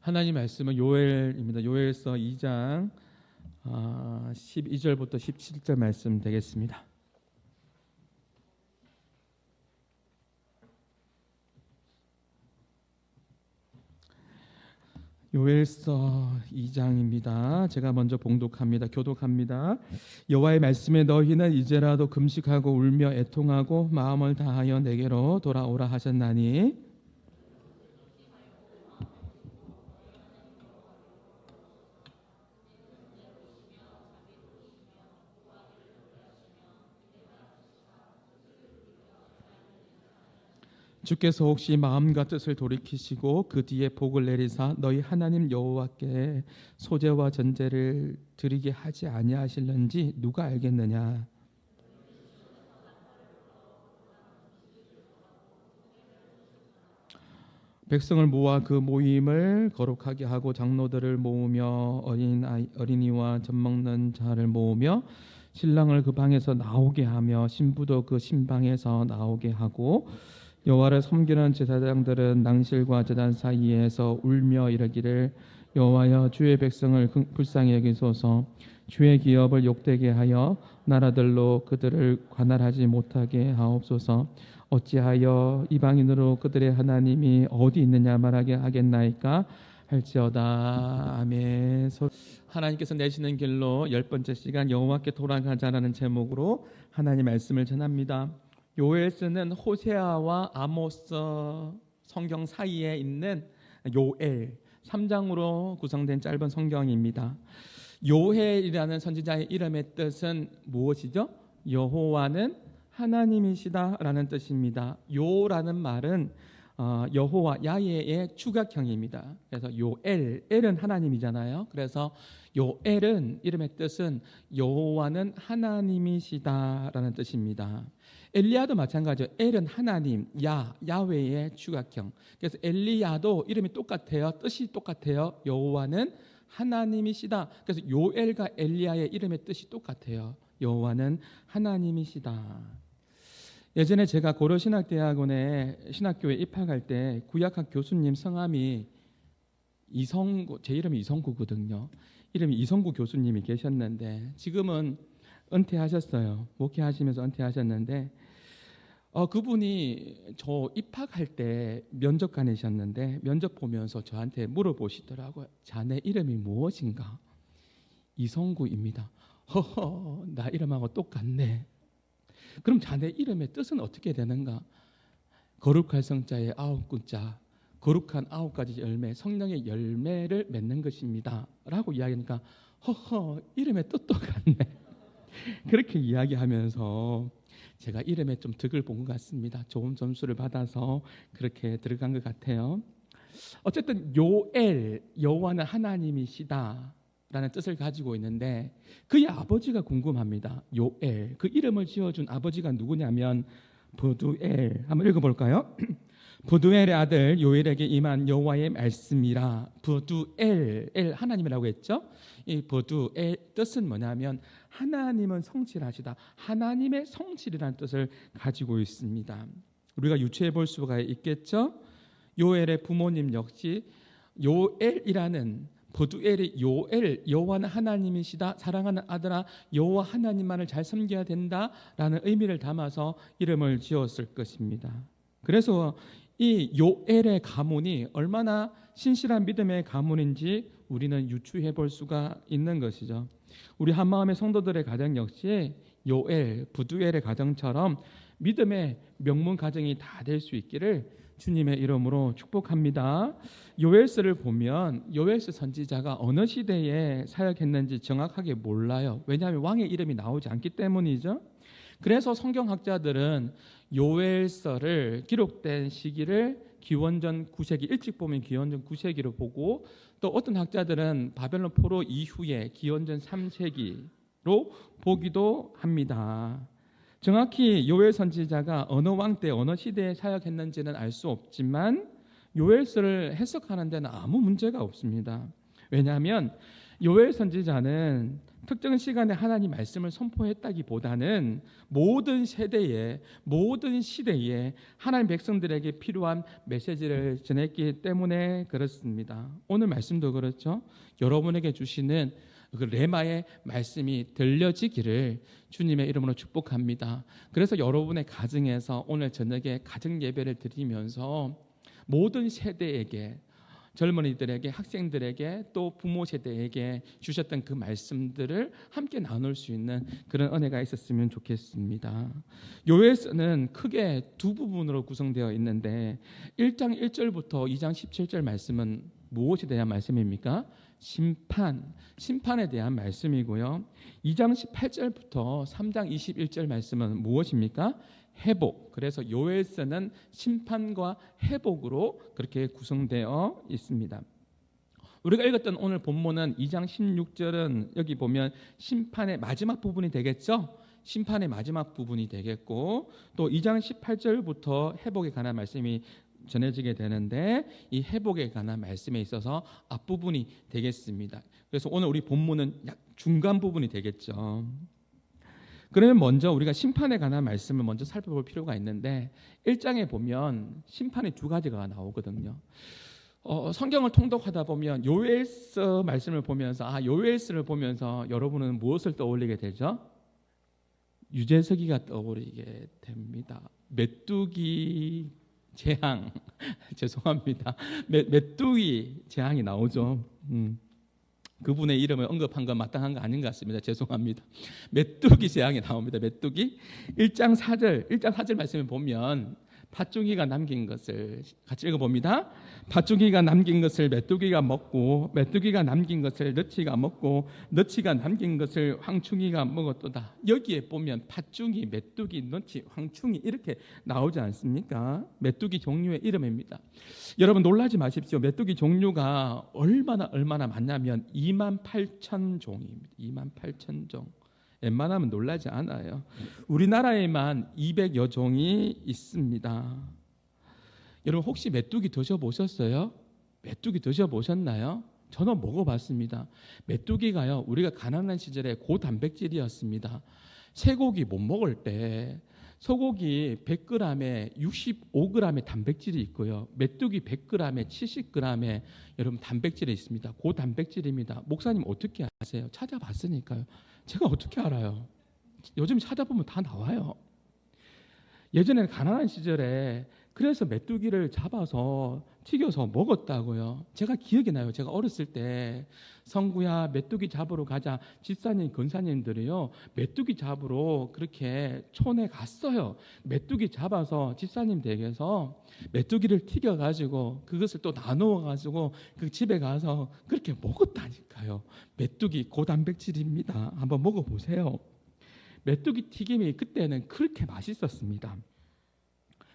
하나님 말씀은 요엘입니다. 요엘서 2장 12절부터 17절 말씀 되겠습니다. 요엘서 2장입니다. 제가 먼저 봉독합니다. 교독합니다. 여호와의 말씀에 너희는 이제라도 금식하고 울며 애통하고 마음을 다하여 내게로 돌아오라 하셨나니 주께서 혹시 마음과 뜻을 돌이키시고 그 뒤에 복을 내리사 너희 하나님 여호와께 소제와 전제를 드리게 하지 아니하실는지 누가 알겠느냐. 백성을 모아 그 모임을 거룩하게 하고 장로들을 모으며 어린이와 젖먹는 자를 모으며 신랑을 그 방에서 나오게 하며 신부도 그 신방에서 나오게 하고 여호와를 섬기는 제사장들은 낭실과 제단 사이에서 울며 이르기를 여호와여 주의 백성을 불쌍히 여기소서. 주의 기업을 욕되게 하여 나라들로 그들을 관할하지 못하게 하옵소서. 어찌하여 이방인으로 그들의 하나님이 어디 있느냐 말하게 하겠나이까 할지어다. 아멘. 하나님께서 내시는 길로 10번째 시간 여호와께 돌아가자라는 제목으로 하나님 말씀을 전합니다. 요엘서는 호세아와 아모스 성경 사이에 있는 요엘 3장으로 구성된 짧은 성경입니다. 요엘이라는 선지자의 이름의 뜻은 무엇이죠? 여호와는 하나님이시다라는 뜻입니다. 요라는 말은 여호와 야훼의 추각형입니다. 그래서 요엘, 엘은 하나님이잖아요. 그래서 요엘은 이름의 뜻은 여호와는 하나님이시다라는 뜻입니다. 엘리야도 마찬가지죠. 엘은 하나님, 야훼의 추각형. 그래서 엘리야도 이름이 똑같아요. 뜻이 똑같아요. 여호와는 하나님이시다. 그래서 요엘과 엘리야의 이름의 뜻이 똑같아요. 여호와는 하나님이시다. 예전에 제가 고려신학대학원에 신학교에 입학할 때 구약학 교수님 성함이 이성구, 제 이름이 이성구거든요. 이름이 이성구 교수님이 계셨는데 지금은 은퇴하셨어요. 목회하시면서 은퇴하셨는데 그분이 저 입학할 때 면접관이셨는데 면접 보면서 저한테 물어보시더라고요. 자네 이름이 무엇인가? 이성구입니다. 허허, 나 이름하고 똑같네. 그럼 자네 이름의 뜻은 어떻게 되는가? 거룩할 성자의 9글자, 거룩한 9가지 열매, 성령의 열매를 맺는 것입니다 라고 이야기하니까 허허, 이름의 뜻도 같네. 그렇게 이야기하면서 제가 이름에 좀 득을 본 것 같습니다. 좋은 점수를 받아서 그렇게 들어간 것 같아요. 어쨌든 요엘, 여호와는 하나님이시다 라는 뜻을 가지고 있는데 그의 아버지가 궁금합니다. 요엘, 그 이름을 지어준 아버지가 누구냐면 브두엘. 한번 읽어볼까요? 브두엘의 아들 요엘에게 임한 여호와의 말씀이라. 브두엘, 엘 하나님이라고 했죠. 이 브두엘 뜻은 뭐냐면 하나님은 성실하시다, 하나님의 성실이라는 뜻을 가지고 있습니다. 우리가 유추해 볼 수가 있겠죠. 요엘의 부모님 역시 요엘이라는 브두엘이 요엘, 여호와는 하나님이시다, 사랑하는 아들아 여호와 하나님만을 잘 섬겨야 된다라는 의미를 담아서 이름을 지었을 것입니다. 그래서 이 요엘의 가문이 얼마나 신실한 믿음의 가문인지 우리는 유추해 볼 수가 있는 것이죠. 우리 한마음의 성도들의 가정 역시 요엘, 브두엘의 가정처럼 믿음의 명문 가정이 다 될 수 있기를 주님의 이름으로 축복합니다. 요엘서를 보면 요엘서 선지자가 어느 시대에 사역했는지 정확하게 몰라요. 왜냐하면 왕의 이름이 나오지 않기 때문이죠. 그래서 성경학자들은 요엘서를 기록된 시기를 기원전 9세기, 일찍 보면 기원전 9세기로 보고, 또 어떤 학자들은 바벨론 포로 이후에 기원전 3세기로 보기도 합니다. 정확히 요엘 선지자가 어느 왕 때 어느 시대에 사역했는지는 알 수 없지만 요엘서를 해석하는 데는 아무 문제가 없습니다. 왜냐하면 요엘 선지자는 특정 시간에 하나님 말씀을 선포했다기보다는 모든 세대에, 모든 시대에 하나님 백성들에게 필요한 메시지를 전했기 때문에 그렇습니다. 오늘 말씀도 그렇죠. 여러분에게 주시는 그 레마의 말씀이 들려지기를 주님의 이름으로 축복합니다. 그래서 여러분의 가정에서 오늘 저녁에 가정 예배를 드리면서 모든 세대에게, 젊은이들에게, 학생들에게, 또 부모 세대에게 주셨던 그 말씀들을 함께 나눌 수 있는 그런 은혜가 있었으면 좋겠습니다. 요엘서는 크게 두 부분으로 구성되어 있는데 1장 1절부터 2장 17절 말씀은 무엇에 대한 말씀입니까? 심판에 대한 말씀이고요. 2장 18절부터 3장 21절 말씀은 무엇입니까? 회복. 그래서 요엘서는 심판과 회복으로 그렇게 구성되어 있습니다. 우리가 읽었던 오늘 본문은 2장 16절은 여기 보면 심판의 마지막 부분이 되겠죠? 심판의 마지막 부분이 되겠고, 또 2장 18절부터 회복에 관한 말씀이 전해지게 되는데 이 회복에 관한 말씀에 있어서 앞부분이 되겠습니다. 그래서 오늘 우리 본문은 약 중간 부분이 되겠죠. 그러면 먼저 우리가 심판에 관한 말씀을 먼저 살펴볼 필요가 있는데 1장에 보면 심판이 두 가지가 나오거든요. 성경을 통독하다 보면 요엘서 말씀을 보면서 요엘서를 보면서 여러분은 무엇을 떠올리게 되죠? 유재석이가 떠오르게 됩니다. 메뚜기 재앙 죄송합니다. 메뚜기 재앙이 나오죠. 그분의 이름을 언급한 건 마땅한 거 아닌 것 같습니다. 죄송합니다. 메뚜기 재앙이 나옵니다. 메뚜기 1장 4절 말씀을 보면 팥죽이가 남긴 것을 같이 읽어봅니다. 팥죽이가 남긴 것을 메뚜기가 먹고 메뚜기가 남긴 것을 너치가 먹고 너치가 남긴 것을 황충이가 먹었도다. 여기에 보면 팥죽이, 메뚜기, 너치, 황충이 이렇게 나오지 않습니까? 메뚜기 종류의 이름입니다. 여러분 놀라지 마십시오. 메뚜기 종류가 얼마나 많냐면 28,000종입니다. 28,000종. 웬만하면 놀라지 않아요. 우리나라에만 200여 종이 있습니다. 여러분 혹시 메뚜기 드셔보셨어요? 메뚜기 드셔보셨나요? 저는 먹어봤습니다. 메뚜기가요, 우리가 가난한 시절에 고단백질이었습니다. 쇠고기 못 먹을 때 소고기 100g에 65g의 단백질이 있고요. 메뚜기 100g에 70g의 여러분 단백질이 있습니다. 고단백질입니다. 목사님 어떻게 아세요? 찾아봤으니까요. 제가 어떻게 알아요? 요즘 찾아보면 다 나와요. 예전에는 가난한 시절에 그래서 메뚜기를 잡아서 튀겨서 먹었다고요. 제가 기억이 나요. 제가 어렸을 때 성구야 메뚜기 잡으러 가자. 집사님, 권사님들이요 메뚜기 잡으러 그렇게 촌에 갔어요. 메뚜기 잡아서 집사님 댁에서 메뚜기를 튀겨가지고 그것을 또 나누어가지고 그 집에 가서 그렇게 먹었다니까요. 메뚜기 고단백질입니다. 한번 먹어보세요. 메뚜기 튀김이 그때는 그렇게 맛있었습니다.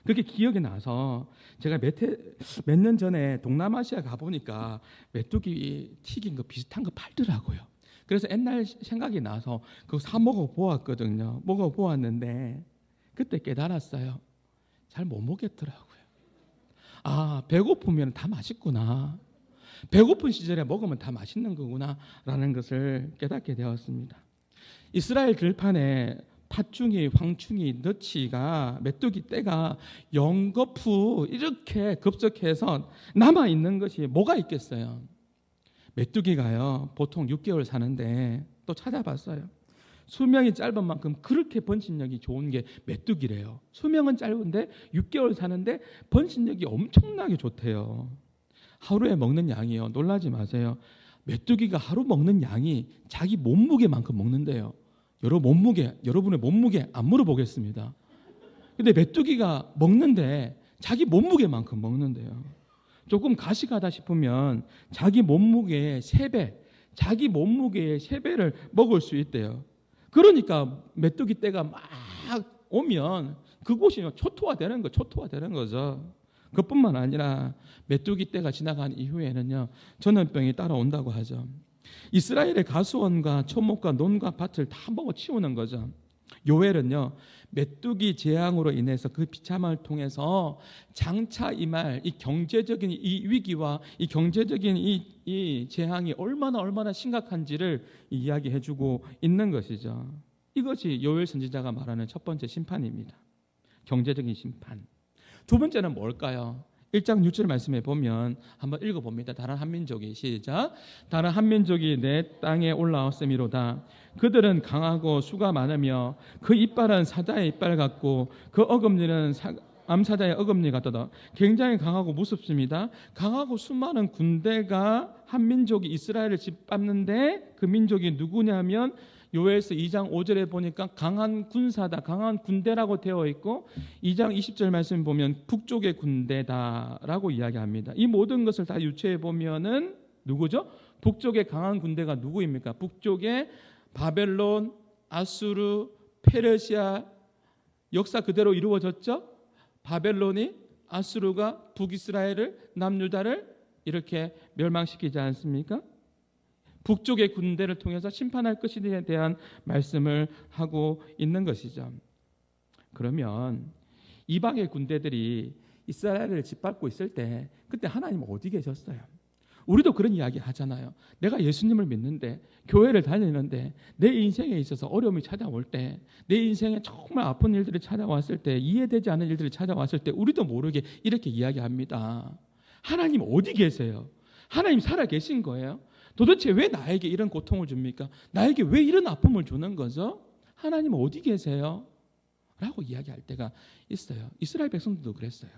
그렇게 기억이 나서 제가 몇 년 전에 동남아시아 가보니까 메뚜기 튀긴 거 비슷한 거 팔더라고요. 그래서 옛날 생각이 나서 그거 사 먹어보았거든요. 먹어보았는데 그때 깨달았어요. 잘 못 먹겠더라고요. 배고프면 다 맛있구나. 배고픈 시절에 먹으면 다 맛있는 거구나 라는 것을 깨닫게 되었습니다. 이스라엘 들판에 팥중이, 황충이, 너치가 메뚜기 떼가 연거푸 이렇게 급속해서 남아있는 것이 뭐가 있겠어요? 메뚜기가요 보통 6개월 사는데 또 찾아봤어요. 수명이 짧은 만큼 그렇게 번식력이 좋은 게 메뚜기래요. 수명은 짧은데 6개월 사는데 번식력이 엄청나게 좋대요. 하루에 먹는 양이요, 놀라지 마세요. 메뚜기가 하루 먹는 양이 자기 몸무게만큼 먹는데요. 여러분의 몸무게 안 물어보겠습니다. 근데 메뚜기가 먹는데 자기 몸무게만큼 먹는데요. 조금 가식하다 싶으면 자기 몸무게의 3배, 자기 몸무게의 3배를 먹을 수 있대요. 그러니까 메뚜기 떼가 막 오면 그곳이 초토화되는 거죠. 그뿐만 아니라 메뚜기 떼가 지나간 이후에는요 전염병이 따라온다고 하죠. 이스라엘의 가수원과 초목과 논과 밭을 다 먹어 치우는 거죠. 요엘은요, 메뚜기 재앙으로 인해서 그 비참함을 통해서 장차 임할 이 경제적인 이 위기와 이 경제적인 이 재앙이 얼마나 심각한지를 이야기해주고 있는 것이죠. 이것이 요엘 선지자가 말하는 첫 번째 심판입니다. 경제적인 심판. 두 번째는 뭘까요? 1장 6절 말씀에 보면 한번 읽어봅니다. 다른 한 민족이 시작. 다른 한 민족이 내 땅에 올라왔음이로다. 그들은 강하고 수가 많으며 그 이빨은 사자의 이빨 같고 그 어금니는 암사자의 어금니 같도다. 굉장히 강하고 무섭습니다. 강하고 수많은 군대가 한 민족이 이스라엘을 짓밟는데 그 민족이 누구냐면 요엘서 2장 5절에 보니까 강한 군사다, 강한 군대라고 되어 있고 2장 20절 말씀 보면 북쪽의 군대다라고 이야기합니다. 이 모든 것을 다 유추해 보면은 누구죠? 북쪽의 강한 군대가 누구입니까? 북쪽에 바벨론, 아수르, 페르시아 역사 그대로 이루어졌죠? 바벨론이 아수르가 북이스라엘을 남유다를 이렇게 멸망시키지 않습니까? 북쪽의 군대를 통해서 심판할 것에 대한 말씀을 하고 있는 것이죠. 그러면 이방의 군대들이 이스라엘을 짓밟고 있을 때 그때 하나님 어디 계셨어요? 우리도 그런 이야기 하잖아요. 내가 예수님을 믿는데 교회를 다니는데 내 인생에 있어서 어려움이 찾아올 때, 내 인생에 정말 아픈 일들이 찾아왔을 때, 이해되지 않는 일들이 찾아왔을 때 우리도 모르게 이렇게 이야기합니다. 하나님 어디 계세요? 하나님 살아 계신 거예요? 도대체 왜 나에게 이런 고통을 줍니까? 나에게 왜 이런 아픔을 주는 거죠? 하나님 어디 계세요? 라고 이야기할 때가 있어요. 이스라엘 백성들도 그랬어요.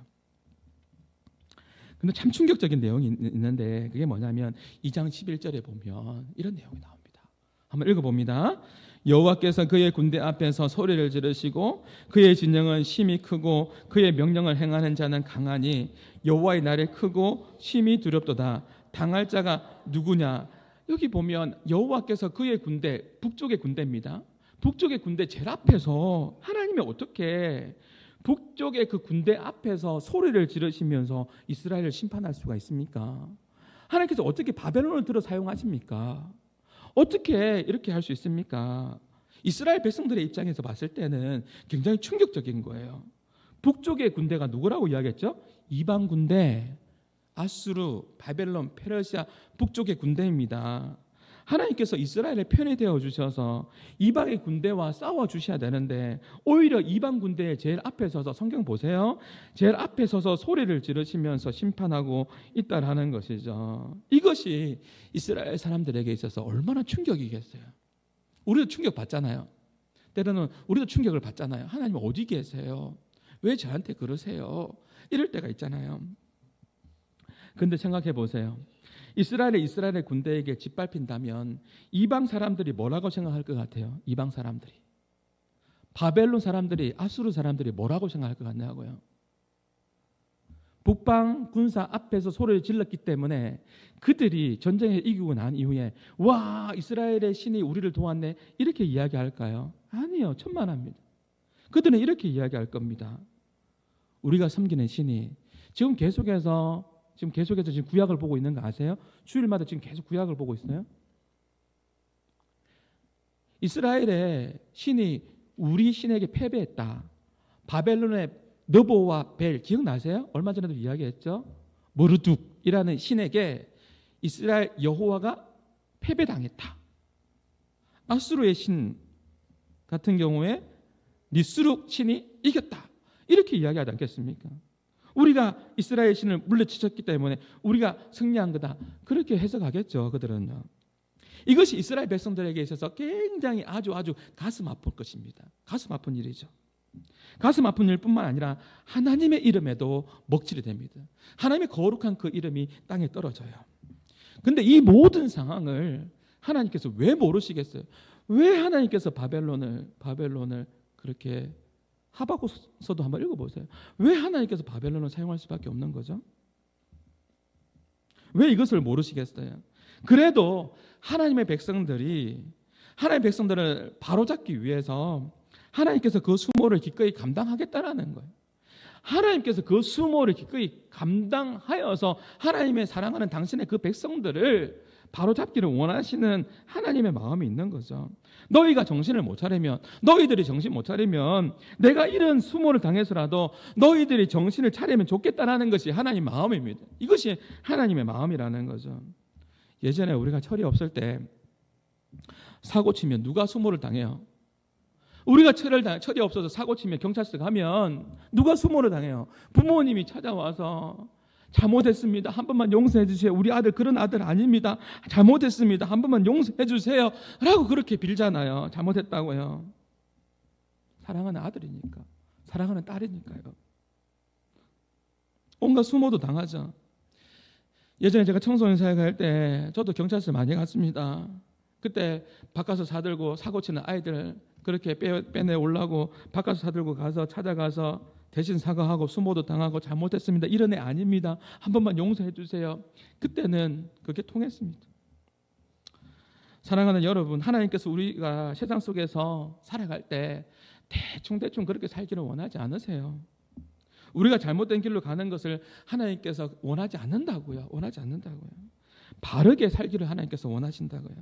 근데 참 충격적인 내용이 있는데 그게 뭐냐면 2장 11절에 보면 이런 내용이 나옵니다. 한번 읽어봅니다. 여호와께서 그의 군대 앞에서 소리를 지르시고 그의 진영은 심히 크고 그의 명령을 행하는 자는 강하니 여호와의 날이 크고 심히 두렵도다. 당할 자가 누구냐? 여기 보면 여호와께서 그의 군대, 북쪽의 군대입니다. 북쪽의 군대 제일 앞에서 하나님이 어떻게 북쪽의 그 군대 앞에서 소리를 지르시면서 이스라엘을 심판할 수가 있습니까? 하나님께서 어떻게 바벨론을 들어 사용하십니까? 어떻게 이렇게 할 수 있습니까? 이스라엘 백성들의 입장에서 봤을 때는 굉장히 충격적인 거예요. 북쪽의 군대가 누구라고 이야기했죠? 이방 군대, 아수르, 바벨론, 페르시아 북쪽의 군대입니다. 하나님께서 이스라엘의 편이 되어 주셔서 이방의 군대와 싸워 주셔야 되는데 오히려 이방 군대의 제일 앞에 서서 성경 보세요. 제일 앞에 서서 소리를 지르시면서 심판하고 있다라는 것이죠. 이것이 이스라엘 사람들에게 있어서 얼마나 충격이겠어요. 우리도 충격 받잖아요. 때로는 우리도 충격을 받잖아요. 하나님 어디 계세요? 왜 저한테 그러세요? 이럴 때가 있잖아요. 근데 생각해 보세요. 이스라엘의 군대에게 짓밟힌다면 이방 사람들이 뭐라고 생각할 것 같아요? 이방 사람들이. 바벨론 사람들이, 아수르 사람들이 뭐라고 생각할 것 같냐고요? 북방 군사 앞에서 소리를 질렀기 때문에 그들이 전쟁에 이기고 난 이후에 와, 이스라엘의 신이 우리를 도왔네 이렇게 이야기할까요? 아니요, 천만합니다. 그들은 이렇게 이야기할 겁니다. 우리가 섬기는 신이 지금 계속해서 지금 구약을 보고 있는 거 아세요? 주일마다 지금 계속 구약을 보고 있어요. 이스라엘의 신이 우리 신에게 패배했다. 바벨론의 느보와 벨 기억나세요? 얼마 전에도 이야기했죠. 머르둑이라는 신에게 이스라엘 여호와가 패배당했다. 아수르의 신 같은 경우에 니스룩 신이 이겼다. 이렇게 이야기하지 않겠습니까? 우리가 이스라엘 신을 물리치셨기 때문에 우리가 승리한 거다. 그렇게 해석하겠죠. 그들은요. 이것이 이스라엘 백성들에게 있어서 굉장히 아주 가슴 아플 것입니다. 가슴 아픈 일이죠. 가슴 아픈 일뿐만 아니라 하나님의 이름에도 먹칠이 됩니다. 하나님의 거룩한 그 이름이 땅에 떨어져요. 그런데 이 모든 상황을 하나님께서 왜 모르시겠어요? 왜 하나님께서 바벨론을 그렇게 하박국서도 한번 읽어보세요. 왜 하나님께서 바벨론을 사용할 수밖에 없는 거죠? 왜 이것을 모르시겠어요? 그래도 하나님의 백성들을 바로잡기 위해서 하나님께서 그 수모를 기꺼이 감당하겠다라는 거예요. 하나님께서 그 수모를 기꺼이 감당하여서 하나님의 사랑하는 당신의 그 백성들을 바로잡기를 원하시는 하나님의 마음이 있는 거죠. 너희가 정신을 못 차리면, 너희들이 정신 못 차리면 내가 이런 수모를 당해서라도 너희들이 정신을 차리면 좋겠다라는 것이 하나님 마음입니다. 이것이 하나님의 마음이라는 거죠. 예전에 우리가 철이 없을 때 사고 치면 누가 수모를 당해요? 우리가 철이 없어서 사고 치면 경찰서 가면 누가 수모를 당해요? 부모님이 찾아와서 잘못했습니다. 한 번만 용서해 주세요. 우리 아들 그런 아들 아닙니다. 잘못했습니다. 한 번만 용서해 주세요. 라고 그렇게 빌잖아요. 잘못했다고요. 사랑하는 아들이니까. 사랑하는 딸이니까요. 온갖 수모도 당하죠. 예전에 제가 청소년 사역할 때 저도 경찰서 많이 갔습니다. 그때 바깥에서 사들고 사고 치는 아이들 그렇게 빼내오려고 바깥에서 사들고 가서 찾아가서 대신 사과하고 수모도 당하고 잘못했습니다. 이런 애 아닙니다. 한 번만 용서해 주세요. 그때는 그게 통했습니다. 사랑하는 여러분, 하나님께서 우리가 세상 속에서 살아갈 때 대충 그렇게 살기를 원하지 않으세요. 우리가 잘못된 길로 가는 것을 하나님께서 원하지 않는다고요. 원하지 않는다고요. 바르게 살기를 하나님께서 원하신다고요.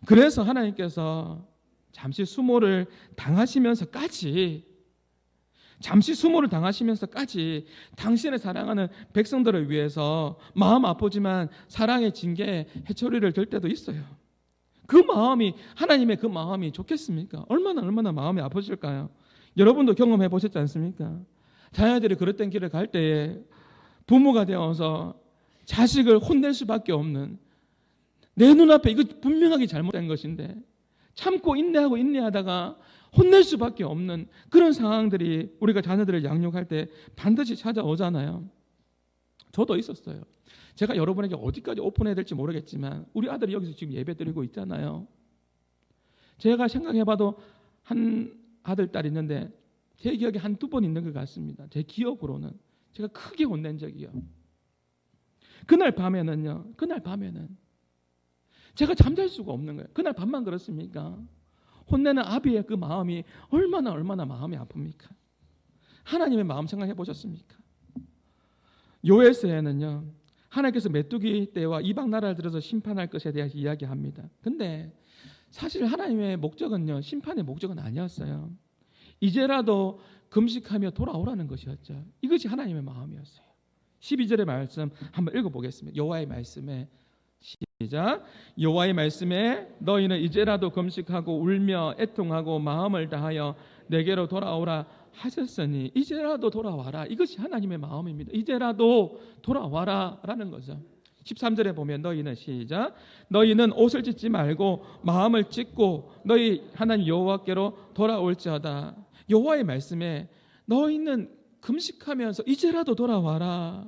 그래서 하나님께서 잠시 수모를 당하시면서까지 당신의 사랑하는 백성들을 위해서 마음 아프지만 사랑의 징계 해초리를 들 때도 있어요. 그 마음이 하나님의 그 마음이 좋겠습니까? 얼마나 마음이 아프실까요? 여러분도 경험해 보셨지 않습니까? 자녀들이 그릇된 길을 갈 때에 부모가 되어서 자식을 혼낼 수밖에 없는, 내 눈앞에 이거 분명하게 잘못된 것인데 참고 인내하다가 혼낼 수밖에 없는 그런 상황들이 우리가 자녀들을 양육할 때 반드시 찾아오잖아요. 저도 있었어요. 제가 여러분에게 어디까지 오픈해야 될지 모르겠지만 우리 아들이 여기서 지금 예배 드리고 있잖아요. 제가 생각해봐도 한 아들, 딸 있는데 제 기억에 한두 번 있는 것 같습니다. 제 기억으로는 제가 크게 혼낸 적이요. 그날 밤에는 제가 잠잘 수가 없는 거예요. 그날 밤만 그렇습니까? 혼내는 아비의 그 마음이 얼마나 마음이 아픕니까? 하나님의 마음 생각해 보셨습니까? 요에스에는요, 하나님께서 메뚜기 떼와 이방 나라를 들어서 심판할 것에 대해서 이야기합니다. 근데 사실 하나님의 목적은요, 심판의 목적은 아니었어요. 이제라도 금식하며 돌아오라는 것이었죠. 이것이 하나님의 마음이었어요. 12절의 말씀 한번 읽어보겠습니다. 여호와의 말씀에 시작. 여호와의 말씀에 너희는 이제라도 금식하고 울며 애통하고 마음을 다하여 내게로 돌아오라 하셨으니, 이제라도 돌아와라. 이것이 하나님의 마음입니다. 이제라도 돌아와라 라는 거죠. 13절에 보면 너희는 시작. 너희는 옷을 찢지 말고 마음을 찢고 너희 하나님 여호와께로 돌아올지어다. 여호와의 말씀에 너희는 금식하면서 이제라도 돌아와라.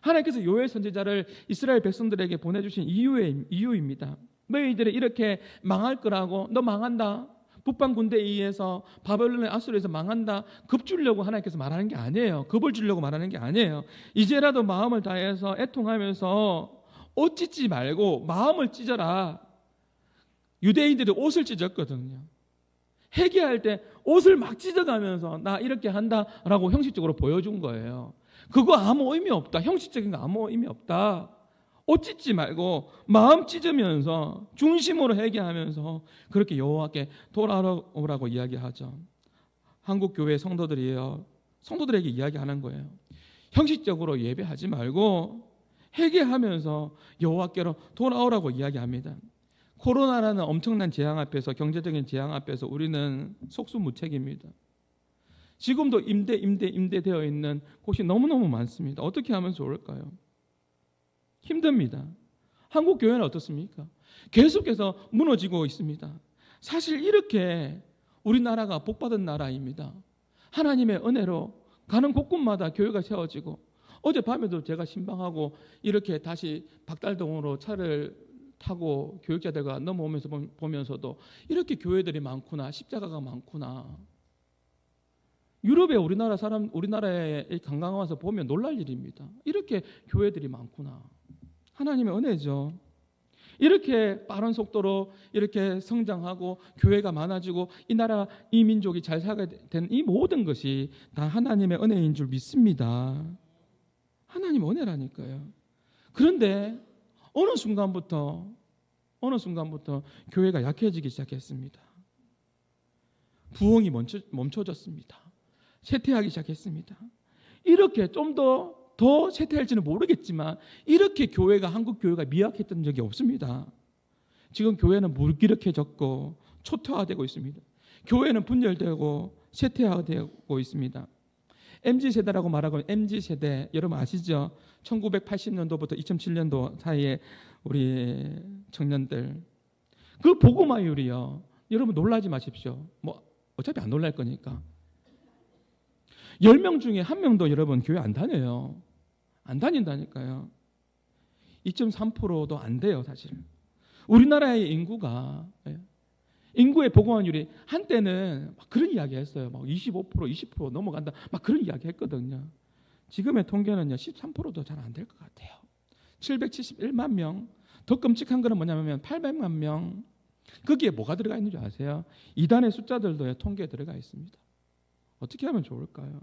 하나님께서 요엘 선지자를 이스라엘 백성들에게 보내주신 이유입니다. 너희들이 이렇게 망할 거라고, 너 망한다, 북방 군대에 의해서 바벨론의 아수르에서 망한다, 겁주려고 하나님께서 말하는 게 아니에요. 겁을 주려고 말하는 게 아니에요. 이제라도 마음을 다해서 애통하면서 옷 찢지 말고 마음을 찢어라. 유대인들이 옷을 찢었거든요. 회개할 때 옷을 막 찢어가면서 나 이렇게 한다라고 형식적으로 보여준 거예요. 그거 아무 의미 없다. 형식적인 거 아무 의미 없다. 옷 찢지 말고 마음 찢으면서 중심으로 회개하면서 그렇게 여호와께 돌아오라고 이야기하죠. 한국 교회 성도들에게 이야기하는 거예요. 형식적으로 예배하지 말고 회개하면서 여호와께로 돌아오라고 이야기합니다. 코로나라는 엄청난 재앙 앞에서, 경제적인 재앙 앞에서 우리는 속수무책입니다. 지금도 임대되어 있는 곳이 너무너무 많습니다. 어떻게 하면 좋을까요? 힘듭니다. 한국 교회는 어떻습니까? 계속해서 무너지고 있습니다. 사실 이렇게 우리나라가 복받은 나라입니다. 하나님의 은혜로 가는 곳곳마다 교회가 세워지고, 어젯밤에도 제가 신방하고 이렇게 다시 박달동으로 차를 타고 교육자들과 넘어오면서 보면서도 이렇게 교회들이 많구나, 십자가가 많구나. 유럽에 우리나라에 관광 와서 보면 놀랄 일입니다. 이렇게 교회들이 많구나. 하나님의 은혜죠. 이렇게 빠른 속도로 이렇게 성장하고 교회가 많아지고 이 나라, 이 민족이 잘 살게 된 이 모든 것이 다 하나님의 은혜인 줄 믿습니다. 하나님 은혜라니까요. 그런데 어느 순간부터 교회가 약해지기 시작했습니다. 부흥이 멈춰졌습니다. 쇠퇴하기 시작했습니다. 이렇게 좀 더 쇠퇴할지는 모르겠지만 이렇게 한국 교회가 미약했던 적이 없습니다. 지금 교회는 무기력해졌고 초토화되고 있습니다. 교회는 분열되고 쇠퇴화되고 있습니다. MZ세대라고 말하고 MZ세대 여러분 아시죠? 1980년도부터 2007년도 사이에 우리 청년들 그 복음화율이요. 여러분 놀라지 마십시오. 어차피 안 놀랄 거니까. 10명 중에 1명도 여러분 교회 안 다녀요. 안 다닌다니까요. 2.3%도 안 돼요, 사실은. 우리나라의 인구의 복음화율이 한때는 막 그런 이야기 했어요. 막 25%, 20% 넘어간다. 막 그런 이야기 했거든요. 지금의 통계는요, 13%도 잘 안 될 것 같아요. 771만 명. 더 끔찍한 거는 뭐냐면 800만 명. 거기에 뭐가 들어가 있는 줄 아세요? 이단의 숫자들도 통계에 들어가 있습니다. 어떻게 하면 좋을까요?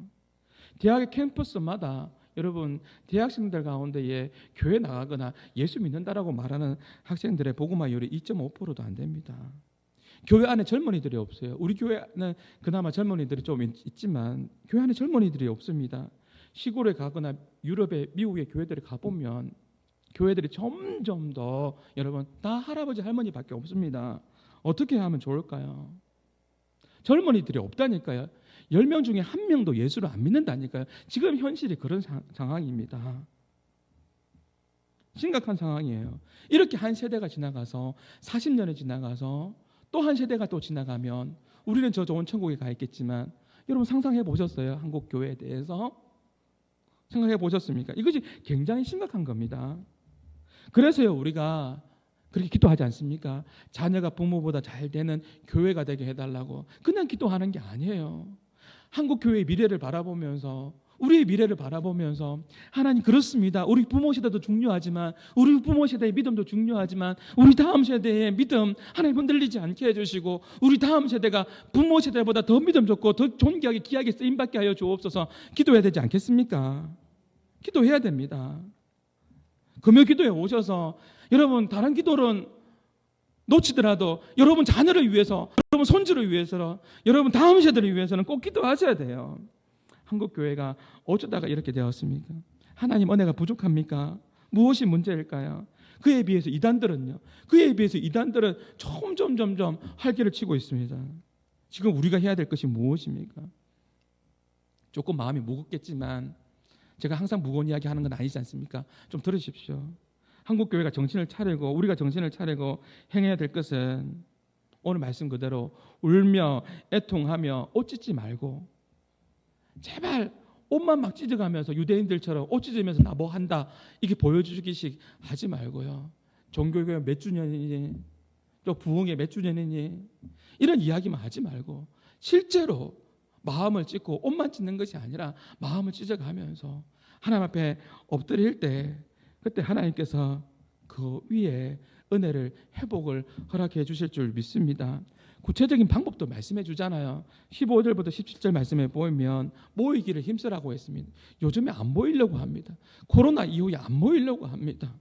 대학의 캠퍼스마다 여러분 대학생들 가운데에 교회 나가거나 예수 믿는다라고 말하는 학생들의 복음화율이 2.5%도 안 됩니다. 교회 안에 젊은이들이 없어요. 우리 교회는 그나마 젊은이들이 좀 있지만 교회 안에 젊은이들이 없습니다. 시골에 가거나 유럽의 미국의 교회들에 가보면 교회들이 점점 더 여러분 다 할아버지 할머니밖에 없습니다. 어떻게 하면 좋을까요? 젊은이들이 없다니까요. 10명 중에 1명도 예수를 안 믿는다니까요. 지금 현실이 그런 상황입니다. 심각한 상황이에요. 이렇게 한 세대가 지나가서 40년이 지나가서 또 한 세대가 또 지나가면 우리는 저 좋은 천국에 가 있겠지만 여러분 상상해 보셨어요? 한국 교회에 대해서? 생각해 보셨습니까? 이것이 굉장히 심각한 겁니다. 그래서요 우리가 그렇게 기도하지 않습니까? 자녀가 부모보다 잘 되는 교회가 되게 해달라고. 그냥 기도하는 게 아니에요. 한국 교회의 미래를 바라보면서 우리의 미래를 바라보면서 하나님 그렇습니다. 우리 부모 세대도 중요하지만 우리 부모 세대의 믿음도 중요하지만 우리 다음 세대의 믿음 하나님 흔들리지 않게 해주시고 우리 다음 세대가 부모 세대보다 더 믿음 좋고 더 존귀하게 귀하게 쓰임받게 하여 주옵소서. 기도해야 되지 않겠습니까? 기도해야 됩니다. 금요 기도에 오셔서 여러분 다른 기도는 놓치더라도 여러분 자녀를 위해서 여러분 손주를 위해서 여러분 다음 세대를 위해서는 꼭 기도하셔야 돼요. 한국 교회가 어쩌다가 이렇게 되었습니까? 하나님 은혜가 부족합니까? 무엇이 문제일까요? 그에 비해서 이단들은 점점 활개를 치고 있습니다. 지금 우리가 해야 될 것이 무엇입니까? 조금 마음이 무겁겠지만 제가 항상 무거운 이야기 하는 건 아니지 않습니까? 좀 들으십시오. 한국 교회가 정신을 차리고 우리가 정신을 차리고 행해야 될 것은 오늘 말씀 그대로 울며 애통하며 옷 찢지 말고 제발 옷만 막 찢어가면서 유대인들처럼 옷 찢으면서 나 뭐 한다 이게 보여주기식 하지 말고요. 종교교회 몇 주년이니 또 부흥의 몇 주년이니 이런 이야기만 하지 말고 실제로 마음을 찢고 옷만 찢는 것이 아니라 마음을 찢어가면서 하나님 앞에 엎드릴 때 그때 하나님께서 그 위에 은혜를 회복을 허락해 주실 줄 믿습니다. 구체적인 방법도 말씀해 주잖아요. 15절부터 17절 말씀에 보면 모이기를 힘쓰라고 했습니다. 요즘에 안 모이려고 합니다. 코로나 이후에 안 모이려고 합니다.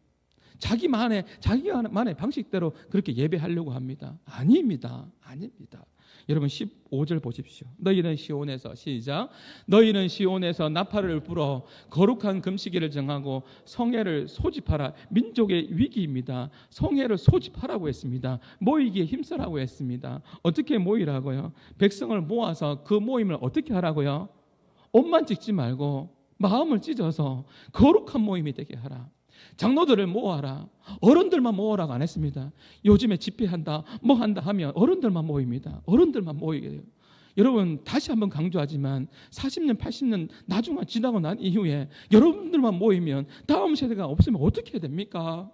자기만의 방식대로 그렇게 예배하려고 합니다. 아닙니다. 여러분 15절 보십시오. 너희는 시온에서 시작. 너희는 시온에서 나팔을 불어 거룩한 금식일을 정하고 성회를 소집하라. 민족의 위기입니다. 성회를 소집하라고 했습니다. 모이기에 힘쓰라고 했습니다. 어떻게 모이라고요? 백성을 모아서 그 모임을 어떻게 하라고요? 옷만 찢지 말고 마음을 찢어서 거룩한 모임이 되게 하라. 장로들을 모아라. 어른들만 모으라고 안 했습니다. 요즘에 집회한다 뭐 한다 하면 어른들만 모입니다. 어른들만 모이게 돼요. 여러분 다시 한번 강조하지만 40년 80년 나중에 지나고 난 이후에 여러분들만 모이면 다음 세대가 없으면 어떻게 해야 됩니까?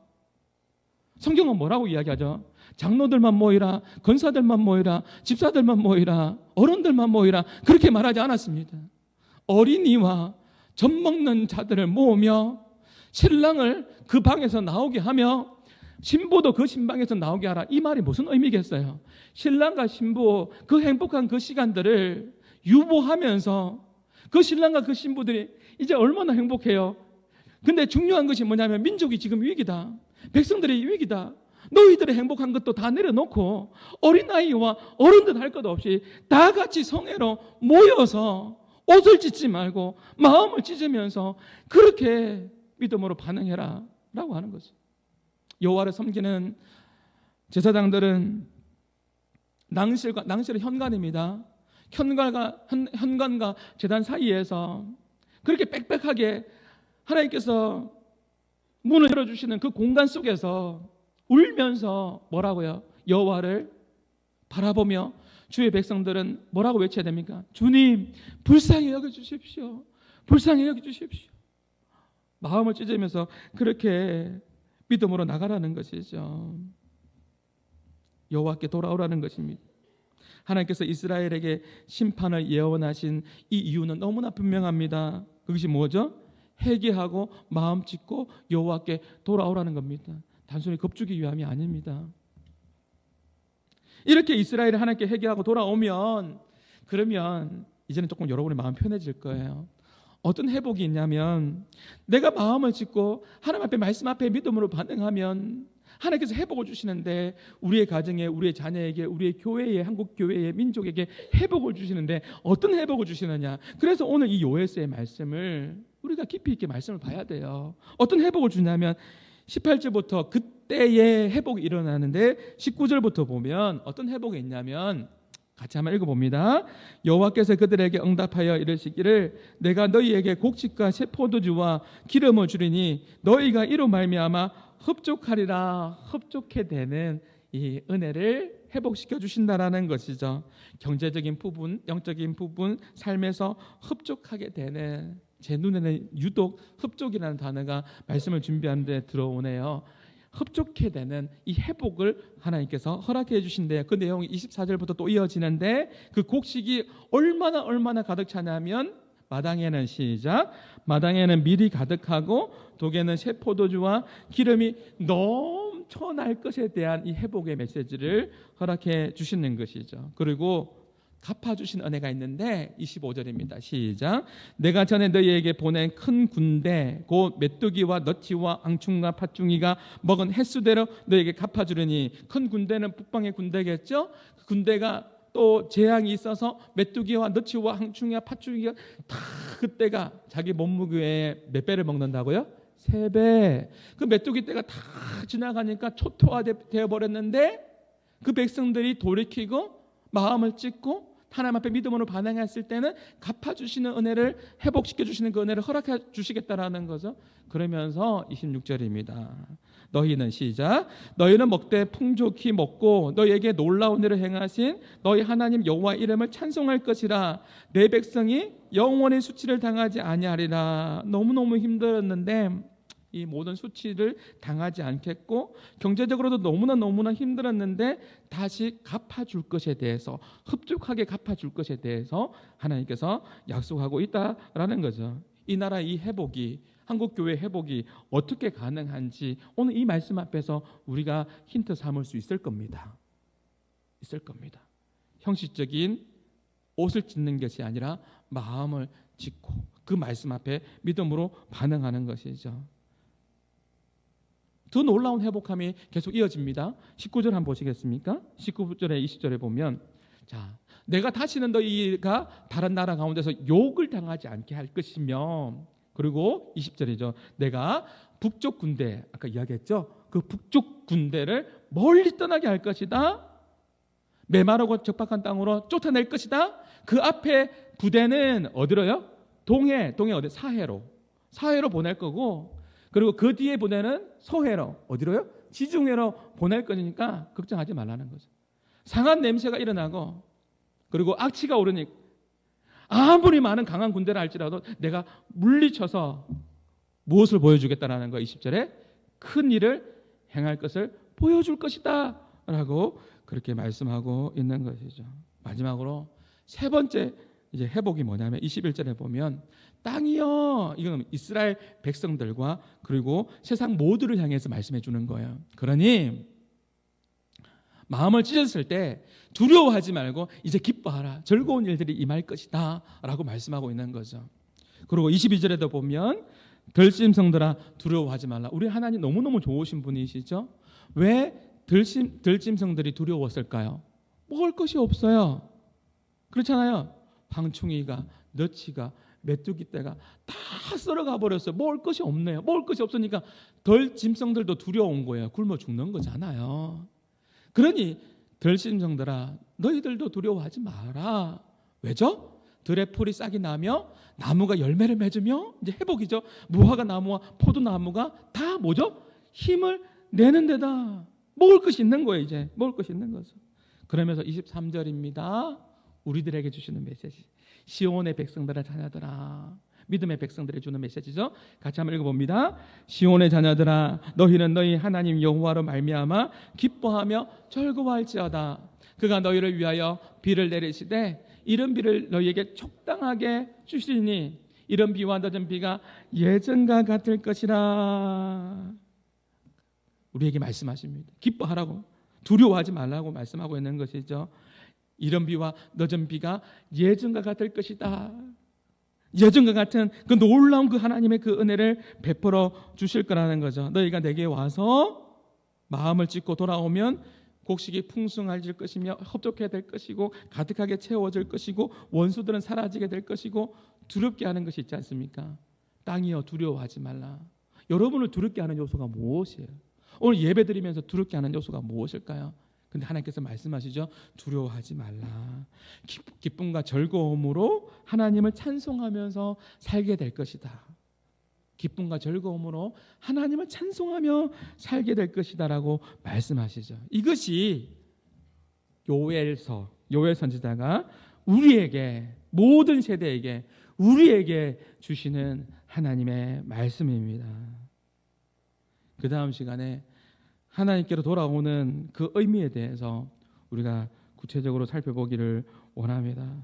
성경은 뭐라고 이야기하죠? 장로들만 모이라, 권사들만 모이라, 집사들만 모이라, 어른들만 모이라 그렇게 말하지 않았습니다. 어린이와 젖 먹는 자들을 모으며 신랑을 그 방에서 나오게 하며 신부도 그 신방에서 나오게 하라. 이 말이 무슨 의미겠어요? 신랑과 신부 그 행복한 그 시간들을 유보하면서 그 신랑과 그 신부들이 이제 얼마나 행복해요. 근데 중요한 것이 뭐냐면 민족이 지금 위기다. 백성들이 위기다. 너희들의 행복한 것도 다 내려놓고 어린아이와 어른들 할 것 없이 다 같이 성회로 모여서 옷을 찢지 말고 마음을 찢으면서 그렇게 믿음으로 반응해라 라고 하는 거죠. 여호와를 섬기는 제사장들은 낭실은 현관입니다. 현관과 제단 사이에서 그렇게 빽빽하게 하나님께서 문을 열어주시는 그 공간 속에서 울면서 뭐라고요? 여호와를 바라보며 주의 백성들은 뭐라고 외쳐야 됩니까? 주님 불쌍히 여겨주십시오. 불쌍히 여겨주십시오. 마음을 찢으면서 그렇게 믿음으로 나가라는 것이죠. 여호와께 돌아오라는 것입니다. 하나님께서 이스라엘에게 심판을 예언하신 이 이유는 너무나 분명합니다. 그것이 뭐죠? 회개하고 마음 찢고 여호와께 돌아오라는 겁니다. 단순히 겁주기 위함이 아닙니다. 이렇게 이스라엘이 하나님께 회개하고 돌아오면 그러면 이제는 조금 여러분의 마음 편해질 거예요. 어떤 회복이 있냐면 내가 마음을 찢고 하나님 앞에 말씀 앞에 믿음으로 반응하면 하나님께서 회복을 주시는데 우리의 가정에 우리의 자녀에게 우리의 교회에 한국 교회에 민족에게 회복을 주시는데 어떤 회복을 주시느냐. 그래서 오늘 이 요에스의 말씀을 우리가 깊이 있게 말씀을 봐야 돼요. 어떤 회복을 주냐면 18절부터 그때의 회복이 일어나는데 19절부터 보면 어떤 회복이 있냐면 같이 한번 읽어봅니다. 여호와께서 그들에게 응답하여 이르시기를 내가 너희에게 곡식과 새 포도주와 기름을 주리니 너희가 이로 말미암아 흡족하리라. 흡족해 되는 이 은혜를 회복시켜 주신다라는 것이죠. 경제적인 부분, 영적인 부분, 삶에서 흡족하게 되는, 제 눈에는 유독 흡족이라는 단어가 말씀을 준비하는데 들어오네요. 흡족해 되는 이 회복을 하나님께서 허락해 주신대요. 그 내용이 24절부터 또 이어지는데 그 곡식이 얼마나 가득 차냐면 마당에는 시작 마당에는 밀이 가득하고 독에는 새 포도주와 기름이 넘쳐날 것에 대한 이 회복의 메시지를 허락해 주시는 것이죠. 그리고 갚아주신 은혜가 있는데 25절입니다. 시작 내가 전에 너희에게 보낸 큰 군대 곧 메뚜기와 너치와 앙충과 팥중이가 먹은 횟수대로 너희에게 갚아주려니 큰 군대는 북방의 군대겠죠. 그 군대가 또 재앙이 있어서 메뚜기와 너치와 앙충이와 팥중이가 다 그때가 자기 몸무게의 몇 배를 먹는다고요? 3배. 그 메뚜기 때가 다 지나가니까 초토화되어 버렸는데 그 백성들이 돌이키고 마음을 찢고 하나님 앞에 믿음으로 반응했을 때는 갚아주시는 은혜를 회복시켜주시는 그 은혜를 허락해 주시겠다라는 거죠. 그러면서 26절입니다. 너희는 시작 너희는 먹되 풍족히 먹고 너희에게 놀라운 일을 행하신 너희 하나님 여호와 이름을 찬송할 것이라. 내 백성이 영원히 수치를 당하지 아니하리라. 너무너무 힘들었는데 이 모든 수치를 당하지 않겠고 경제적으로도 너무나 힘들었는데 다시 갚아줄 것에 대해서 흡족하게 갚아줄 것에 대해서 하나님께서 약속하고 있다라는 거죠. 이 나라 이 회복이 한국교회 회복이 어떻게 가능한지 오늘 이 말씀 앞에서 우리가 힌트 삼을 수 있을 겁니다. 형식적인 옷을 찢는 것이 아니라 마음을 찢고 그 말씀 앞에 믿음으로 반응하는 것이죠. 더 놀라운 회복함이 계속 이어집니다. 19절 한번 보시겠습니까? 19절에 20절에 보면 자, 내가 다시는 너희가 다른 나라 가운데서 욕을 당하지 않게 할 것이며 그리고 20절이죠. 내가 북쪽 군대 아까 이야기했죠. 그 북쪽 군대를 멀리 떠나게 할 것이다. 메마르고 적박한 땅으로 쫓아낼 것이다. 그 앞에 부대는 어디로요? 동해 어디? 사해로 보낼 거고 그리고 그 뒤에 부대는 소해로 어디로요? 지중해로 보낼 거니까 걱정하지 말라는 거죠. 상한 냄새가 일어나고 그리고 악취가 오르니 아무리 많은 강한 군대라 할지라도 내가 물리쳐서 무엇을 보여주겠다라는 거 20절에 큰 일을 행할 것을 보여줄 것이다 라고 그렇게 말씀하고 있는 것이죠. 마지막으로 세 번째 이제 회복이 뭐냐면 21절에 보면 땅이여. 이건 이스라엘 백성들과 그리고 세상 모두를 향해서 말씀해 주는 거예요. 그러니 마음을 찢었을 때 두려워하지 말고 이제 기뻐하라. 즐거운 일들이 임할 것이다 라고 말씀하고 있는 거죠. 그리고 22절에도 보면 들짐승들아 두려워하지 말라. 우리 하나님 너무너무 좋으신 분이시죠. 왜 들짐승들이 두려웠을까요? 먹을 것이 없어요. 그렇잖아요. 방충이가, 너치가, 메뚜기떼가 다 썰어가 버렸어요. 먹을 것이 없네요. 먹을 것이 없으니까 들짐승들도 두려운 거예요. 굶어 죽는 거잖아요. 그러니 들짐승들아 너희들도 두려워하지 마라. 왜죠? 들의 풀이 싹이 나며 나무가 열매를 맺으며 이제 회복이죠. 무화과 나무와 포도나무가 다 뭐죠? 힘을 내는 데다. 먹을 것이 있는 거예요. 이제 먹을 것이 있는 거죠. 그러면서 23절입니다. 우리들에게 주시는 메시지. 시온의 백성들아 자녀들아. 믿음의 백성들에게 주는 메시지죠. 같이 한번 읽어봅니다. 시온의 자녀들아 너희는 너희 하나님 여호와로 말미암아 기뻐하며 즐거워할지어다. 그가 너희를 위하여 비를 내리시되 이른 비를 너희에게 적당하게 주시니 이른 비와 늦은 비가 예전과 같을 것이라. 우리에게 말씀하십니다. 기뻐하라고, 두려워하지 말라고 말씀하고 있는 것이죠. 이른 비와 늦은 비가 예전과 같을 것이다. 예전과 같은 그 놀라운 그 하나님의 그 은혜를 베풀어 주실 거라는 거죠. 너희가 내게 와서 마음을 찢고 돌아오면 곡식이 풍성해질 것이며 흡족해야 될 것이고 가득하게 채워질 것이고 원수들은 사라지게 될 것이고 두렵게 하는 것이 있지 않습니까? 땅이여 두려워하지 말라. 여러분을 두렵게 하는 요소가 무엇이에요? 오늘 예배 드리면서 두렵게 하는 요소가 무엇일까요? 근데 하나님께서 말씀하시죠. 두려워하지 말라. 기쁨과 즐거움으로 하나님을 찬송하면서 살게 될 것이다. 기쁨과 즐거움으로 하나님을 찬송하며 살게 될 것이다라고 말씀하시죠. 이것이 요엘 선지자가 우리에게, 모든 세대에게, 우리에게 주시는 하나님의 말씀입니다. 그 다음 시간에 하나님께로 돌아오는 그 의미에 대해서 우리가 구체적으로 살펴보기를 원합니다.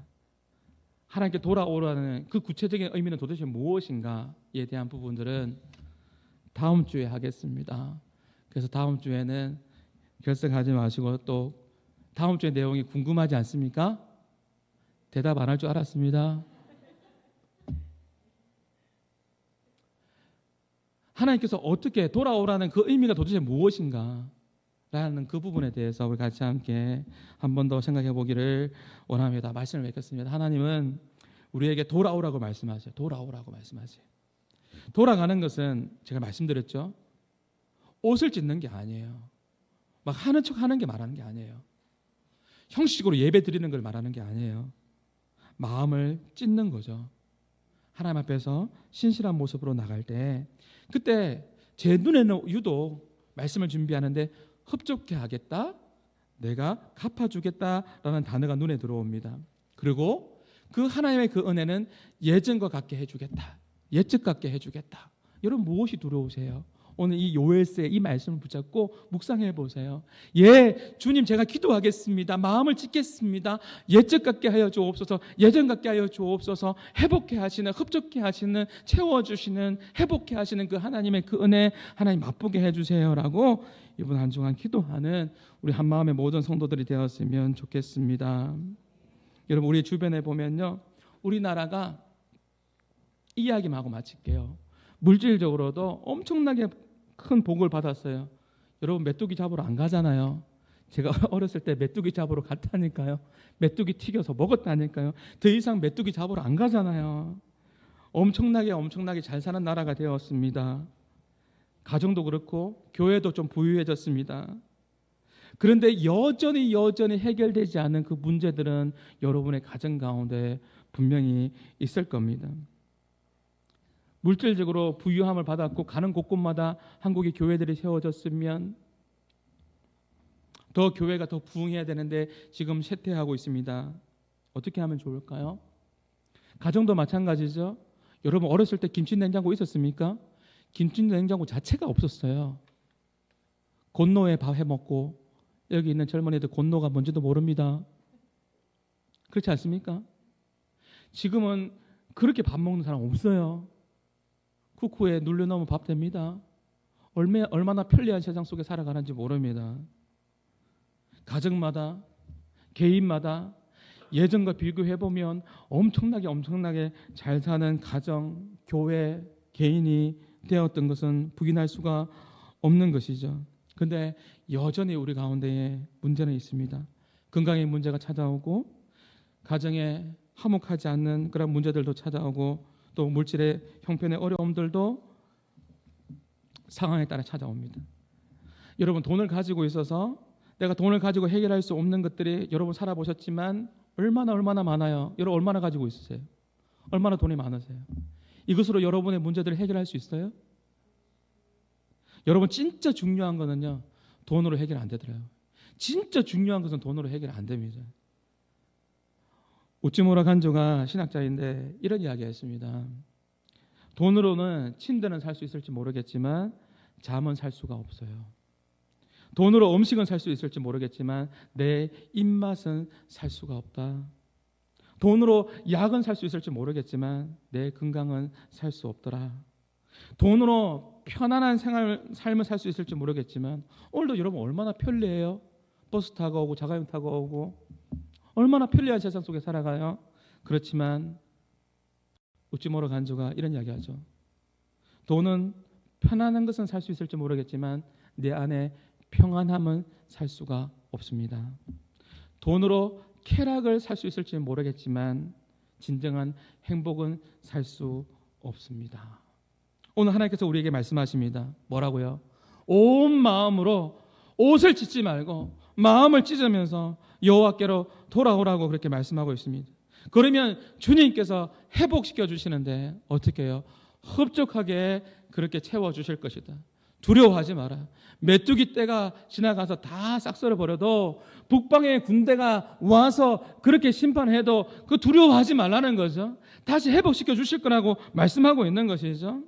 하나님께 돌아오라는 그 구체적인 의미는 도대체 무엇인가에 대한 부분들은 다음 주에 하겠습니다. 그래서 다음 주에는 결석하지 마시고 또 다음 주의 내용이 궁금하지 않습니까? 대답 안 할 줄 알았습니다. 하나님께서 어떻게 돌아오라는 그 의미가 도대체 무엇인가 라는 그 부분에 대해서 우리 같이 함께 한 번 더 생각해 보기를 원합니다. 말씀을 맺겠습니다. 하나님은 우리에게 돌아오라고 말씀하세요. 돌아오라고 말씀하세요. 돌아가는 것은 제가 말씀드렸죠. 옷을 찢는 게 아니에요. 막 하는 척 하는 게 말하는 게 아니에요. 형식으로 예배 드리는 걸 말하는 게 아니에요. 마음을 찢는 거죠. 하나님 앞에서 신실한 모습으로 나갈 때 그때 제 눈에는 유독 말씀을 준비하는데 흡족해 하겠다, 내가 갚아주겠다라는 단어가 눈에 들어옵니다. 그리고 그 하나님의 그 은혜는 예전과 같게 해주겠다, 예적 같게 해주겠다. 여러분 무엇이 두려우세요? 오늘 이 요엘서의 이 말씀을 붙잡고 묵상해 보세요. 예, 주님 제가 기도하겠습니다. 마음을 찢겠습니다. 예적 같게 하여 주옵소서, 예전 같게 하여 주옵소서. 회복해 하시는, 흡족해 하시는, 채워주시는, 회복해 하시는 그 하나님의 그 은혜 하나님 맛보게 해주세요라고 이번 한 주간 기도하는 우리 한마음의 모든 성도들이 되었으면 좋겠습니다. 여러분 우리 주변에 보면요, 우리나라가 이 이야기만 하고 마칠게요. 물질적으로도 엄청나게 큰 복을 받았어요. 여러분 메뚜기 잡으러 안 가잖아요. 제가 어렸을 때 메뚜기 잡으러 갔다니까요. 메뚜기 튀겨서 먹었다니까요. 더 이상 메뚜기 잡으러 안 가잖아요. 엄청나게 잘 사는 나라가 되었습니다. 가정도 그렇고 교회도 좀 부유해졌습니다. 그런데 여전히 해결되지 않은 그 문제들은 여러분의 가정 가운데 분명히 있을 겁니다. 물질적으로 부유함을 받았고 가는 곳곳마다 한국의 교회들이 세워졌으면 더 교회가 더 부흥해야 되는데 지금 쇠퇴하고 있습니다. 어떻게 하면 좋을까요? 가정도 마찬가지죠. 여러분 어렸을 때 김치냉장고 있었습니까? 김치냉장고 자체가 없었어요. 곤노에 밥 해먹고, 여기 있는 젊은이들 곤노가 뭔지도 모릅니다. 그렇지 않습니까? 지금은 그렇게 밥 먹는 사람 없어요. 쿠쿠에 눌려 넣으면 밥 됩니다. 얼마나 편리한 세상 속에 살아가는지 모릅니다. 가정마다, 개인마다 예전과 비교해보면 엄청나게 잘 사는 가정, 교회, 개인이 되었던 것은 부인할 수가 없는 것이죠. 그런데 여전히 우리 가운데에 문제는 있습니다. 건강의 문제가 찾아오고 가정에 화목하지 않는 그런 문제들도 찾아오고 또 물질의 형편의 어려움들도 상황에 따라 찾아옵니다. 여러분 돈을 가지고 있어서 내가 돈을 가지고 해결할 수 없는 것들이 여러분 살아보셨지만 얼마나 많아요. 여러분 얼마나 가지고 있으세요? 얼마나 돈이 많으세요? 이것으로 여러분의 문제들을 해결할 수 있어요? 여러분 진짜 중요한 거는요, 돈으로 해결 안 되더라고요. 진짜 중요한 것은 돈으로 해결 안 됩니다. 우찌무라 간조가 신학자인데 이런 이야기했습니다. 돈으로는 침대는 살 수 있을지 모르겠지만 잠은 살 수가 없어요. 돈으로 음식은 살 수 있을지 모르겠지만 내 입맛은 살 수가 없다. 돈으로 약은 살 수 있을지 모르겠지만 내 건강은 살 수 없더라. 돈으로 편안한 삶을 살 수 있을지 모르겠지만 오늘도 여러분 얼마나 편리해요? 버스 타고 오고 자가용 타고 오고 얼마나 편리한 세상 속에 살아가요? 그렇지만 우찌무라 간조가 이런 이야기하죠. 돈은 편안한 것은 살 수 있을지 모르겠지만 내 안에 평안함은 살 수가 없습니다. 돈으로 쾌락을 살 수 있을지 모르겠지만 진정한 행복은 살 수 없습니다. 오늘 하나님께서 우리에게 말씀하십니다. 뭐라고요? 온 마음으로 옷을 찢지 말고 마음을 찢으면서 여호와께로 돌아오라고 그렇게 말씀하고 있습니다. 그러면 주님께서 회복시켜 주시는데 어떻게 해요? 흡족하게 그렇게 채워주실 것이다. 두려워하지 마라. 메뚜기 떼가 지나가서 다 싹쓸어 버려도 북방의 군대가 와서 그렇게 심판해도 그 두려워하지 말라는 거죠. 다시 회복시켜 주실 거라고 말씀하고 있는 것이죠.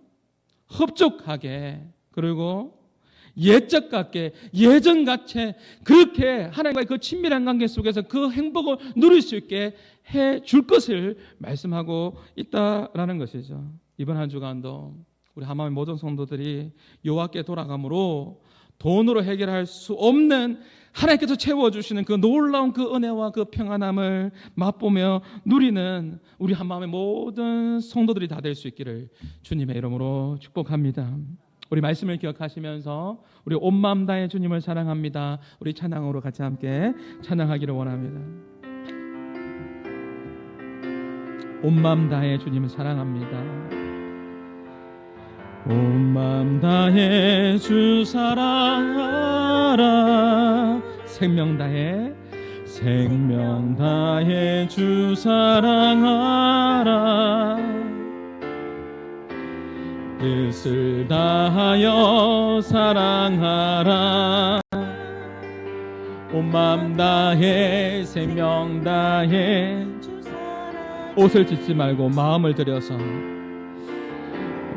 흡족하게, 그리고 예적 같게, 예전같이 그렇게 하나님과의 그 친밀한 관계 속에서 그 행복을 누릴 수 있게 해 줄 것을 말씀하고 있다라는 것이죠. 이번 한 주간도 우리 하마의 모든 성도들이 여호와께 돌아감으로 돈으로 해결할 수 없는 하나님께서 채워주시는 그 놀라운 그 은혜와 그 평안함을 맛보며 누리는 우리 한마음의 모든 성도들이 다 될 수 있기를 주님의 이름으로 축복합니다. 우리 말씀을 기억하시면서 우리 온 마음 다해 주님을 사랑합니다. 우리 찬양으로 같이 함께 찬양하기를 원합니다. 온 마음 다해 주님을 사랑합니다. 온 마음 다해 주 사랑하라. 생명 다해 주 사랑하라. 뜻을 다하여 사랑하라. 온 마음 다해 생명 다해 옷을 찢지 말고 마음을 들여서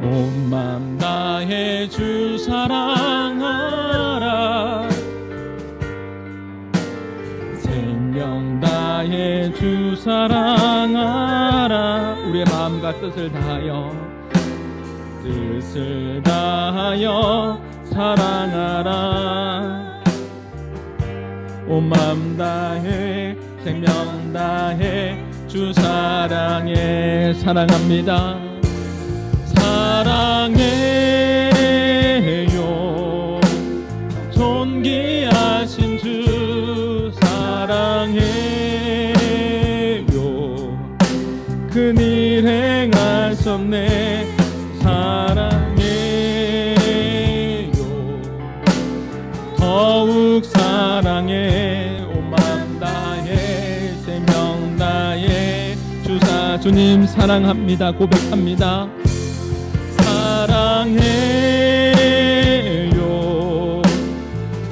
온 마음 다해 주 사랑하라. 생명 다해 주 사랑하라. 우리의 마음과 뜻을 다하여 사랑하라. 온 마음 다해 생명 다해 주 사랑해. 사랑합니다. 사랑해요. 존귀하신 주 사랑해요. 큰일 행하셨네. 사랑해요. 더욱 사랑해. 온 마음 다해 생명 다해 주님 사랑합니다. 고백합니다. 사랑해요.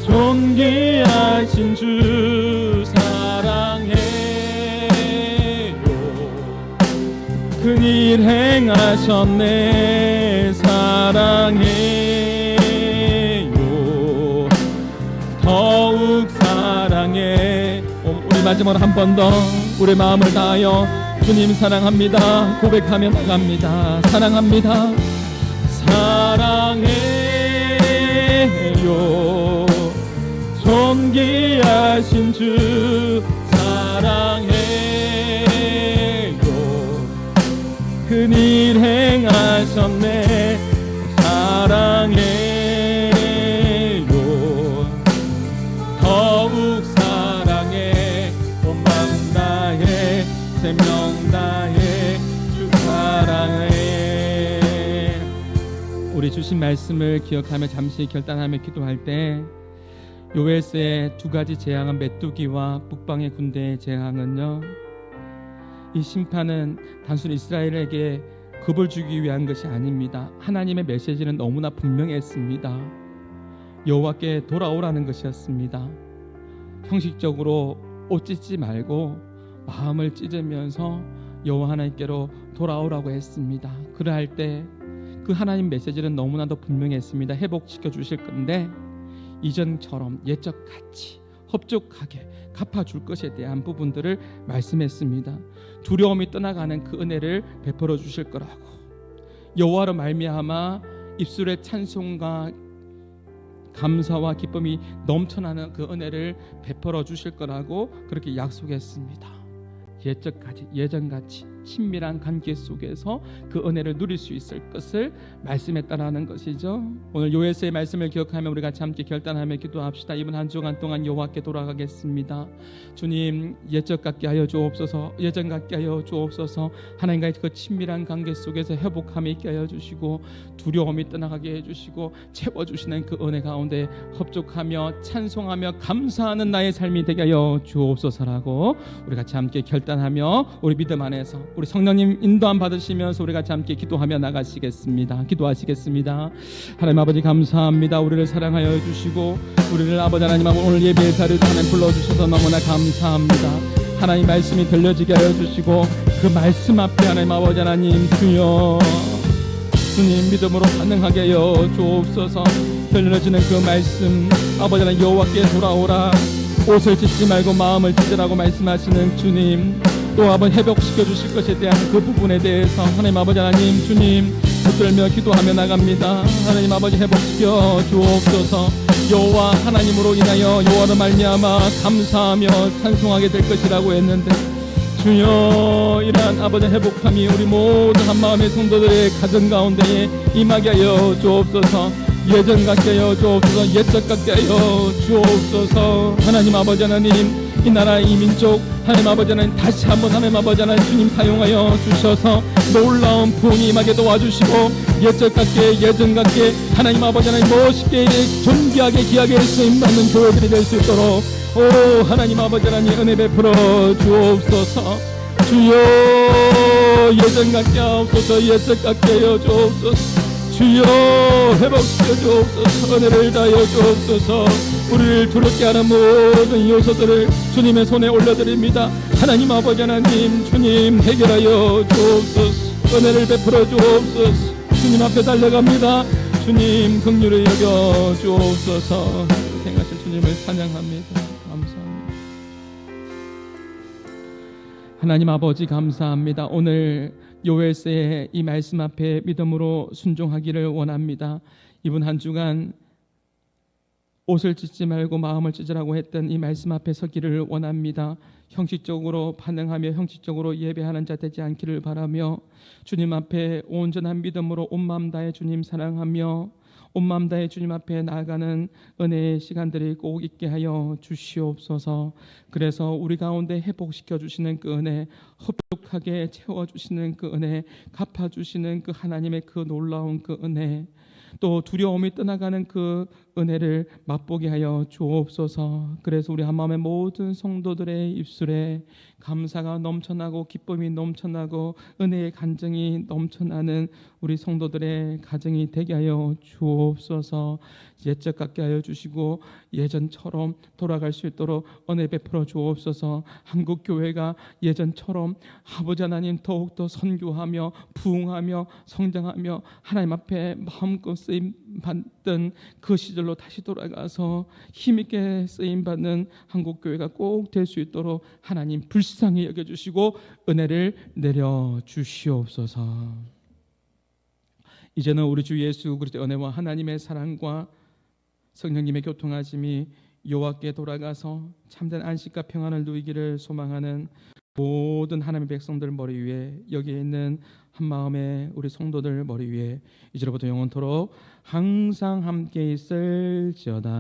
존귀하신 주 사랑해요. 큰일 행하셨네. 사랑해요. 더욱 사랑해. 우리 마지막으로 한 번 더 우리 마음을 다하여 주님 사랑합니다. 고백하며 나갑니다. 사랑합니다. 사랑해요. 존귀하신 주 사랑해요. 큰일 행하셨네. 사랑해요. 더욱 사랑해. 온 마음 다해 생명 다해 주 사랑해. 우리 주신 말씀을 기억하며 잠시 결단하며 기도할 때 요엘서의 두 가지 재앙은 메뚜기와 북방의 군대의 재앙은요, 이 심판은 단순히 이스라엘에게 겁을 주기 위한 것이 아닙니다. 하나님의 메시지는 너무나 분명했습니다. 여호와께 돌아오라는 것이었습니다. 형식적으로 옷 찢지 말고 마음을 찢으면서 여호와 하나님께로 돌아오라고 했습니다. 그러할 때 그 하나님 메시지는 너무나도 분명했습니다. 회복시켜 주실 건데 이전처럼 옛적같이 흡족하게 갚아줄 것에 대한 부분들을 말씀했습니다. 두려움이 떠나가는 그 은혜를 베풀어 주실 거라고, 여호와로 말미암아 입술의 찬송과 감사와 기쁨이 넘쳐나는 그 은혜를 베풀어 주실 거라고 그렇게 약속했습니다. 예전같이 친밀한 관계 속에서 그 은혜를 누릴 수 있을 것을 말씀했다라는 것이죠. 오늘 요엘서의 말씀을 기억하며 우리 같이 함께 결단하며 기도합시다. 이번 한 주간 동안 여호와께 돌아가겠습니다. 주님, 옛적 같게 하여 주옵소서. 예전 같게 하여 주옵소서. 하나님과의 그 친밀한 관계 속에서 회복함이 있게 하여 주시고 두려움이 떠나가게 해주시고 채워주시는 그 은혜 가운데 흡족하며 찬송하며 감사하는 나의 삶이 되게 하여 주옵소서라고 우리 같이 함께 결단하며 우리 믿음 안에서 우리 성령님 인도함 받으시면서 우리 같이 함께 기도하며 나가시겠습니다. 기도하시겠습니다. 하나님 아버지 감사합니다. 우리를 사랑하여 주시고 우리를 아버지 하나님 오늘 예배의 자리에 하나님 불러주셔서 너무나 감사합니다. 하나님 말씀이 들려지게 하여 주시고 그 말씀 앞에 하나님 아버지 하나님 주여 주님 믿음으로 반응하게 하여 주옵소서. 들려지는 그 말씀 아버지 하나님 여호와께 돌아오라, 옷을 찢지 말고 마음을 찢으라고 말씀하시는 주님, 또 한번 회복시켜 주실 것에 대한 그 부분에 대해서 하나님 아버지 하나님 주님 붙들며 기도하며 나갑니다. 하나님 아버지 회복시켜 주옵소서. 여호와 하나님으로 인하여 여호와로 말미암아 감사하며 찬송하게 될 것이라고 했는데 주여 이러한 아버지 회복함이 우리 모든 한마음의 성도들의 가정 가운데에 임하게 하여 주옵소서. 예전 같게 하여 주옵소서. 옛적 같게 하여 주옵소서. 하나님 아버지 하나님 이 나라 이 민족 하나님 아버지 하나님 다시 한번 하나님 아버지 하나님 주님 사용하여 주셔서 놀라운 부흥이 임하게 도와주시고 옛적 같게 예전 같게 하나님 아버지 하나님 멋있게 존귀하게 귀하게 쓰임받는 교회들이 될 수 있도록 오 하나님 아버지 하나님 은혜 베풀어 주옵소서. 주여 예전 같게 하옵소서. 옛적 같게 하여 주옵소서. 주여 회복시켜 주옵소서. 은혜를 다하여 주옵소서. 우리를 두렵게 하는 모든 요소들을 주님의 손에 올려드립니다. 하나님 아버지 하나님 주님 해결하여 주옵소서. 은혜를 베풀어 주옵소서. 주님 앞에 달려갑니다. 주님 긍휼히 여겨 주옵소서. 생하신 주님을 찬양합니다. 감사합니다. 하나님 아버지 감사합니다. 오늘 요엘서의 이 말씀 앞에 믿음으로 순종하기를 원합니다. 이번 한 주간 옷을 찢지 말고 마음을 찢으라고 했던 이 말씀 앞에 서기를 원합니다. 형식적으로 반응하며 형식적으로 예배하는 자 되지 않기를 바라며 주님 앞에 온전한 믿음으로 온 마음 다해 주님 사랑하며 온 마음 다해 주님 앞에 나아가는 은혜의 시간들이 꼭 있게 하여 주시옵소서. 그래서 우리 가운데 회복시켜 주시는 그 은혜, 흡족하게 채워주시는 그 은혜, 갚아주시는 그 하나님의 그 놀라운 그 은혜, 또 두려움이 떠나가는 그 은혜를 맛보게 하여 주옵소서. 그래서 우리 한마음의 모든 성도들의 입술에 감사가 넘쳐나고 기쁨이 넘쳐나고 은혜의 간증이 넘쳐나는 우리 성도들의 가정이 되게 하여 주옵소서. 옛적 같게 하여 주시고 예전처럼 돌아갈 수 있도록 은혜 베풀어 주옵소서. 한국 교회가 예전처럼 아버지 하나님 더욱더 선교하며 부흥하며 성장하며 하나님 앞에 마음껏 쓰임 받던 그 시절로 다시 돌아가서 힘있게 쓰임 받는 한국 교회가 꼭 될 수 있도록 하나님 불쌍히 여겨 주시고 은혜를 내려 주시옵소서. 이제는 우리 주 예수 그리스도의 은혜와 하나님의 사랑과 성령님의 교통하심이 여호와께 돌아가서 참된 안식과 평안을 누리기를 소망하는 모든 하나님의 백성들 머리 위에, 여기에 있는 한마음의 우리 성도들 머리 위에 이제로부터 영원토록 항상 함께 있을지어다.